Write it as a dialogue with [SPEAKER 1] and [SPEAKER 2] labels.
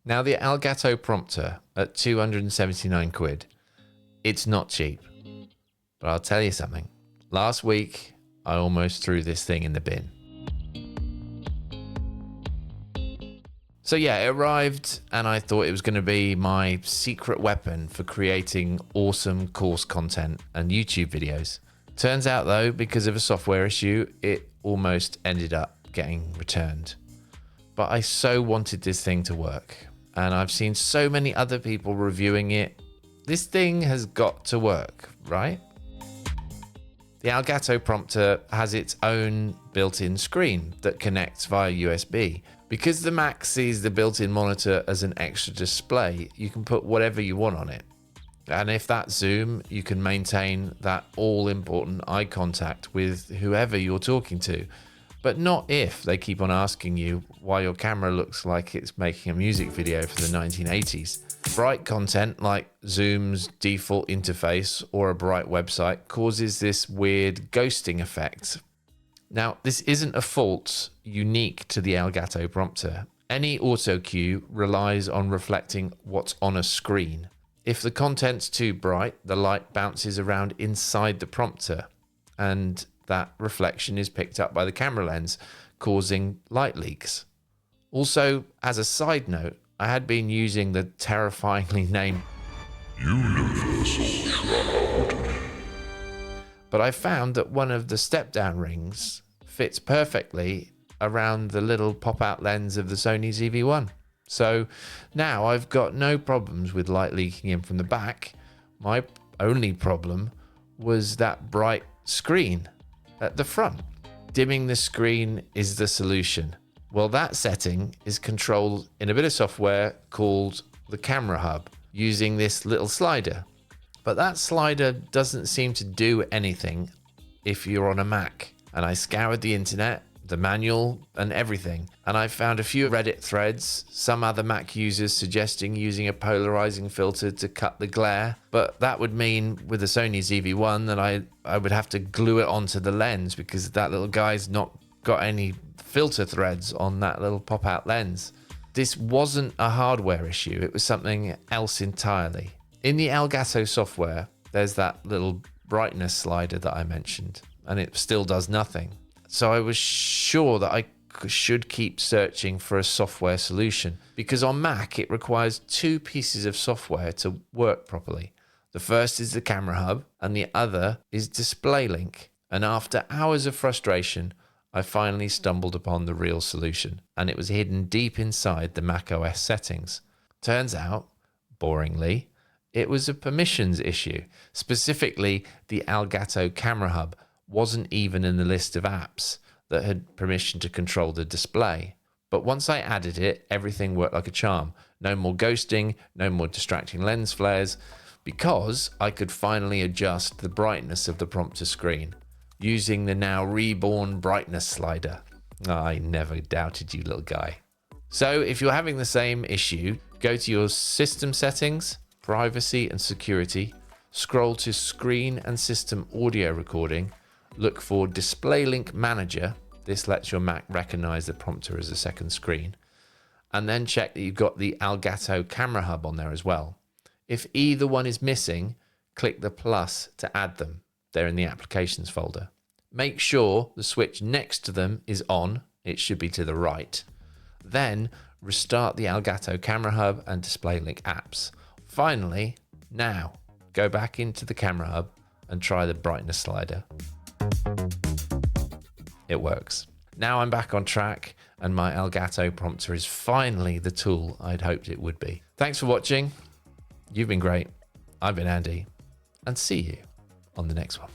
[SPEAKER 1] Now the Elgato Prompter at 279 quid, it's not cheap. But I'll tell you something. Last week, I almost threw this thing in the bin. So yeah, it arrived and I thought it was going to be my secret weapon for creating awesome course content and YouTube videos. Turns out though, because of a software issue, it almost ended up getting returned. But I so wanted this thing to work, and I've seen so many other people reviewing it. This thing has got to work, right? The Elgato Prompter has its own built-in screen that connects via USB. Because the Mac sees the built-in monitor as an extra display, you can put whatever you want on it. And if that's Zoom, you can maintain that all-important eye contact with whoever you're talking to. But not if they keep on asking you why your camera looks like it's making a music video for the 1980s. Bright content like Zoom's default interface or a bright website causes this weird ghosting effect. Now, this isn't a fault unique to the Elgato Prompter. Any auto cue relies on reflecting what's on a screen. If the content's too bright, the light bounces around inside the prompter, and that reflection is picked up by the camera lens, causing light leaks. Also, as a side note, I had been using the terrifyingly named Universal Shroud, but I found that one of the step-down rings fits perfectly around the little pop-out lens of the Sony ZV-1. So now I've got no problems with light leaking in from the back. My only problem was that bright screen at the front. Dimming the screen is the solution. Well, that setting is controlled in a bit of software called the Camera Hub using this little slider. But that slider doesn't seem to do anything if you're on a Mac. And I scoured the internet, the manual and everything, and I found a few Reddit threads, some other Mac users suggesting using a polarizing filter to cut the glare, but that would mean with the Sony ZV-1 that I would have to glue it onto the lens because that little guy's not got any filter threads on that little pop-out lens. This wasn't a hardware issue, it was something else entirely. In the Elgato software, there's that little brightness slider that I mentioned, and it still does nothing. So I was sure that I should keep searching for a software solution, because on Mac it requires two pieces of software to work properly. The first is the Camera Hub and the other is Display Link. And after hours of frustration, I finally stumbled upon the real solution, and it was hidden deep inside the macOS settings. Turns out, boringly, it was a permissions issue. Specifically, the Elgato Camera Hub wasn't even in the list of apps that had permission to control the display. But once I added it, everything worked like a charm. No more ghosting, no more distracting lens flares, because I could finally adjust the brightness of the prompter screen using the now reborn brightness slider. I never doubted you, little guy. So if you're having the same issue, go to your system settings, privacy and security, scroll to screen and system audio recording, look for Display Link Manager. This lets your Mac recognize the prompter as a second screen. And then check that you've got the Elgato Camera Hub on there as well. If either one is missing, click the plus to add them. They're in the applications folder. Make sure the switch next to them is on. It should be to the right. Then restart the Elgato Camera Hub and Display Link apps. Finally, now go back into the Camera Hub and try the brightness slider. It works. Now I'm back on track and my Elgato Prompter is finally the tool I'd hoped it would be. Thanks for watching. You've been great. I've been Andy, and see you on the next one.